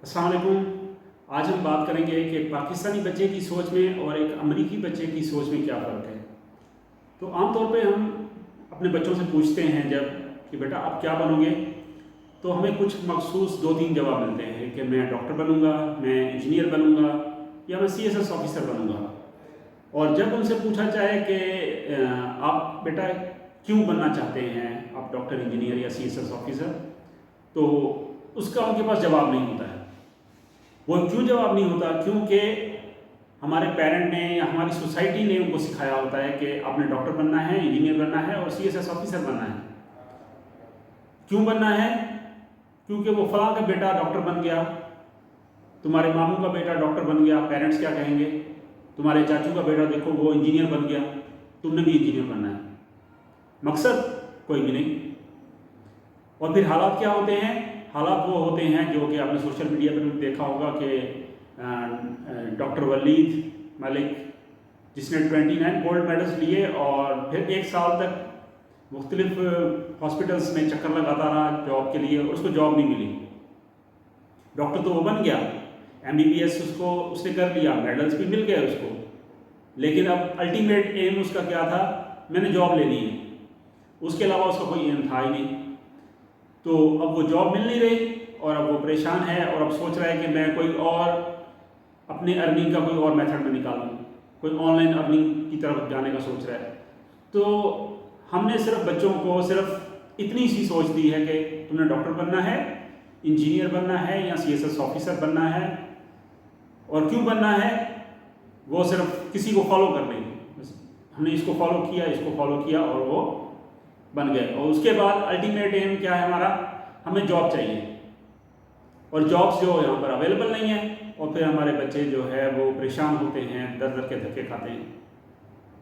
अस्सलाम वालेकुम। आज हम बात करेंगे कि पाकिस्तानी बच्चे की सोच में और एक अमरीकी बच्चे की सोच में क्या फ़र्क है। तो आम तौर पे हम अपने बच्चों से पूछते हैं जब कि बेटा आप क्या बनोगे, तो हमें कुछ मखसूस 2-3 जवाब मिलते हैं कि मैं डॉक्टर बनूँगा, मैं इंजीनियर बनूँगा या मैं सीएसएस ऑफ़िसर बनूँगा। और जब उनसे पूछा जाए कि आप बेटा क्यों बनना चाहते हैं, आप डॉक्टर, इंजीनियर या सीएसएस ऑफ़िसर, तो उसका उनके पास जवाब नहीं होता है। वो क्यों जवाब नहीं होता? क्योंकि हमारे पेरेंट ने या हमारी सोसाइटी ने उनको सिखाया होता है कि आपने डॉक्टर बनना है, इंजीनियर बनना है और सीएसएस ऑफिसर बनना है। क्यों बनना है? क्योंकि वो फलां का बेटा डॉक्टर बन गया, तुम्हारे मामू का बेटा डॉक्टर बन गया, पेरेंट्स क्या कहेंगे? तुम्हारे चाचू का बेटा देखो वो इंजीनियर बन गया, तुमने भी इंजीनियर बनना है। मकसद कोई भी नहीं। और फिर हालात क्या होते हैं? हालात वो होते हैं जो कि आपने सोशल मीडिया पर भी देखा होगा कि डॉक्टर वलीद मलिक, जिसने 29 गोल्ड मेडल्स लिए और फिर 1 साल तक मुख्तलिफ हॉस्पिटल्स में चक्कर लगाता रहा जॉब के लिए और उसको जॉब नहीं मिली। डॉक्टर तो वो बन गया, एमबीबीएस उसने कर लिया, मेडल्स भी मिल गए उसको, लेकिन अब अल्टीमेट एम उसका क्या था? मैंने जॉब लेनी है। उसके अलावा उसका कोई एम था ही नहीं। तो अब वो जॉब मिल नहीं रही और अब वो परेशान है और अब सोच रहा है कि मैं कोई और अपने अर्निंग का कोई और मेथड में निकालूं, कोई ऑनलाइन अर्निंग की तरफ जाने का सोच रहा है। तो हमने सिर्फ बच्चों को सिर्फ इतनी सी सोच दी है कि तुमने डॉक्टर बनना है, इंजीनियर बनना है या सीएसएस ऑफिसर बनना है। और क्यों बनना है? वो सिर्फ किसी को फॉलो कर लेंगे, हमने इसको फॉलो किया, इसको फॉलो किया और वो बन गए। और उसके बाद अल्टीमेट एम क्या है हमारा? हमें जॉब चाहिए और जॉब्स जो यहाँ पर अवेलेबल नहीं है और फिर हमारे बच्चे जो है वो परेशान होते हैं, दर दर के धक्के खाते हैं।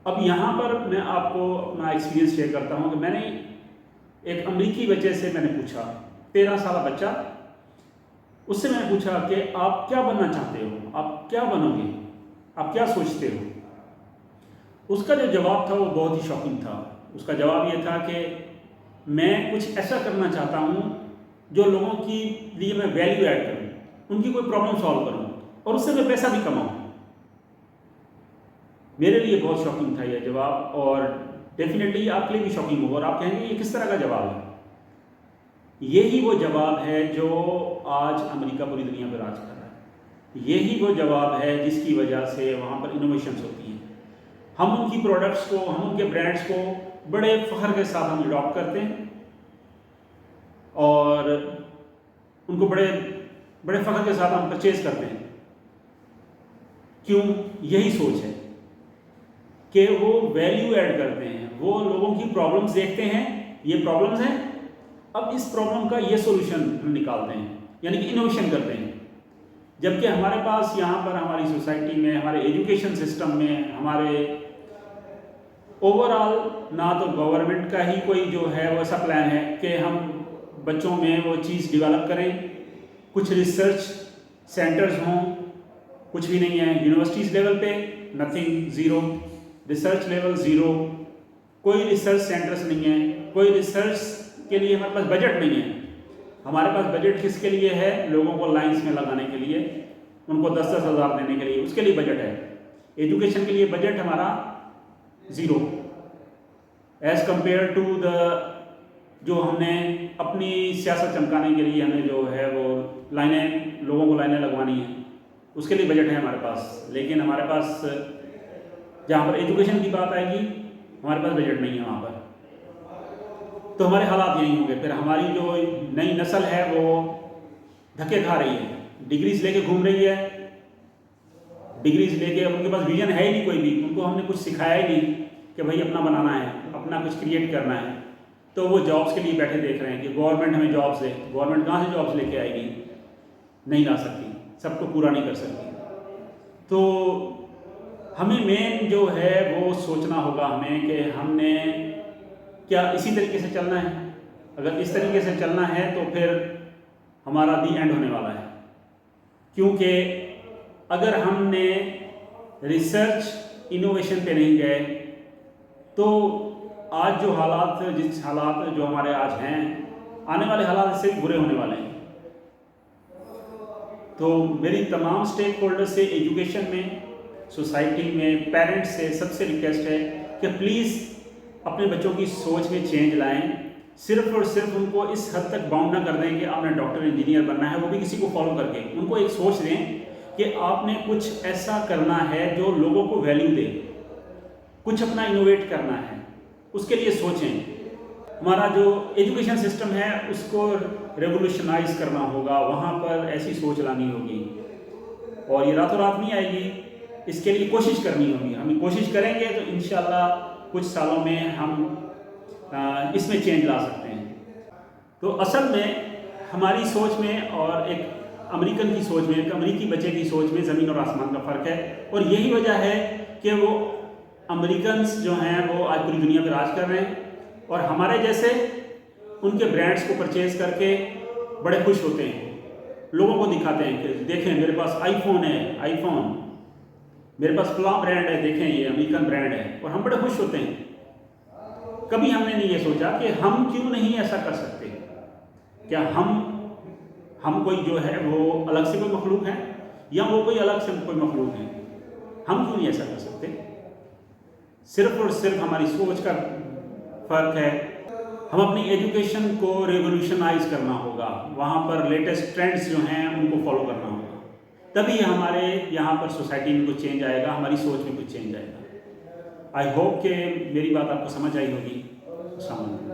अब यहाँ पर मैं आपको अपना एक्सपीरियंस शेयर करता हूँ कि मैंने एक अमरीकी बच्चे से मैंने पूछा, 13 साल बच्चा, उससे मैंने पूछा कि आप क्या बनना चाहते हो, आप क्या बनोगे, आप क्या सोचते हो? उसका जो जवाब था वो बहुत ही शॉकिंग था। उसका जवाब ये था कि मैं कुछ ऐसा करना चाहता हूँ जो लोगों की लिए मैं वैल्यू ऐड करूँ, उनकी कोई प्रॉब्लम सॉल्व करूँ और उससे मैं पैसा भी कमाऊँ। मेरे लिए बहुत शॉकिंग था ये जवाब और डेफिनेटली आपके लिए भी शॉकिंग होगा और आप कहेंगे ये किस तरह का जवाब है? यही वो जवाब है जो आज अमेरिका पूरी दुनिया पर राज कर रहा है। यही वो जवाब है जिसकी वजह से वहाँ पर इनोवेशंस होती हैं। हम उनकी प्रोडक्ट्स को, हम उनके ब्रांड्स को बड़े फ़ख्र के साथ हम अडॉप्ट करते हैं और उनको बड़े बड़े फ़ख्र के साथ हम परचेज़ करते हैं। क्यों? यही सोच है कि वो वैल्यू ऐड करते हैं, वो लोगों की प्रॉब्लम्स देखते हैं, ये प्रॉब्लम्स हैं, अब इस प्रॉब्लम का ये सॉल्यूशन हम निकालते हैं, यानी कि इनोवेशन करते हैं। जबकि हमारे पास यहाँ पर हमारी सोसाइटी में, हमारे एजुकेशन सिस्टम में, हमारे ओवरऑल ना तो गवर्नमेंट का ही कोई जो है वो ऐसा प्लान है कि हम बच्चों में वो चीज़ डेवलप करें, कुछ रिसर्च सेंटर्स हों, कुछ भी नहीं है। यूनिवर्सिटीज़ लेवल पे nothing, zero, research level zero, कोई रिसर्च सेंटर्स नहीं है, कोई रिसर्च के लिए हमारे पास बजट नहीं है। हमारे पास बजट किसके लिए है? लोगों को लाइंस में लगाने के लिए, उनको 10-10 हज़ार देने के लिए, उसके लिए बजट है। एजुकेशन के लिए बजट हमारा zero as compare to the जो हमने अपनी सियासत चमकाने के लिए हमें जो है वो लाइनें, लोगों को लाइनें लगवानी है, उसके लिए बजट है हमारे पास। लेकिन हमारे पास जहाँ पर एजुकेशन की बात आएगी हमारे पास बजट नहीं है वहाँ पर। तो हमारे हालात यही होंगे। फिर हमारी जो नई नस्ल है वो धक्के खा रही है, डिग्रीज लेके घूम रही है, डिग्रीज लेके, अब उनके पास विजन है ही नहीं कोई भी, उनको हमने कुछ सिखाया ही नहीं कि भाई अपना बनाना है, अपना कुछ क्रिएट करना है। तो वो जॉब्स के लिए बैठे देख रहे हैं कि गवर्नमेंट हमें जॉब्स दे। गवर्नमेंट कहाँ से जॉब्स लेके आएगी? नहीं ला सकती, सबको पूरा नहीं कर सकती। तो हमें मेन जो है वो सोचना होगा हमें कि हमने क्या इसी तरीके से चलना है। अगर इस तरीके से चलना है तो फिर हमारा दी एंड होने वाला है। क्योंकि अगर हमने रिसर्च इनोवेशन पे नहीं गए तो आज जो हालात, जिस हालात जो हमारे आज हैं, आने वाले हालात इससे बुरे होने वाले हैं। तो मेरी तमाम स्टेक होल्डर से एजुकेशन में, सोसाइटी में, पेरेंट्स से सबसे रिक्वेस्ट है कि प्लीज़ अपने बच्चों की सोच में चेंज लाएं। सिर्फ और सिर्फ उनको इस हद तक बाउंड ना कर दें कि आपने डॉक्टर इंजीनियर बनना है, वो भी किसी को फॉलो करके। उनको एक सोच दें कि आपने कुछ ऐसा करना है जो लोगों को वैल्यू दे, कुछ अपना इनोवेट करना है, उसके लिए सोचें। हमारा जो एजुकेशन सिस्टम है उसको रेवोल्यूशनाइज करना होगा, वहाँ पर ऐसी सोच लानी होगी, और ये रातों रात नहीं आएगी। इसके लिए कोशिश करनी होगी। हम कोशिश करेंगे तो इंशाल्लाह कुछ सालों में हम इसमें चेंज ला सकते हैं। तो असल में हमारी सोच में और एक अमेरिकन की सोच में, एक अमेरिकी बच्चे की सोच में ज़मीन और आसमान का फ़र्क है। और यही वजह है कि वो अमेरिकन्स जो हैं वो आज पूरी दुनिया पर राज कर रहे हैं, और हमारे जैसे उनके ब्रांड्स को परचेज़ करके बड़े खुश होते हैं, लोगों को दिखाते हैं कि देखें मेरे पास आईफोन है, आईफोन, मेरे पास फलां ब्रांड है, देखें ये अमेरिकन ब्रांड है, और हम बड़े खुश होते हैं। कभी हमने नहीं ये सोचा कि हम क्यों नहीं ऐसा कर सकते। क्या हम कोई जो है वो अलग से कोई मखलूक है, या वो कोई अलग से कोई मखलूक है? हम क्यों नहीं ऐसा कर सकते? सिर्फ और सिर्फ हमारी सोच का फ़र्क है। हम अपनी एजुकेशन को रेवोल्यूशनाइज करना होगा, वहाँ पर लेटेस्ट ट्रेंड्स जो हैं उनको फॉलो करना होगा, तभी हमारे यहाँ पर सोसाइटी में कुछ चेंज आएगा, हमारी सोच में कुछ चेंज आएगा। आई होप कि मेरी बात आपको समझ आई होगी। अस्सलाम वालेकुम।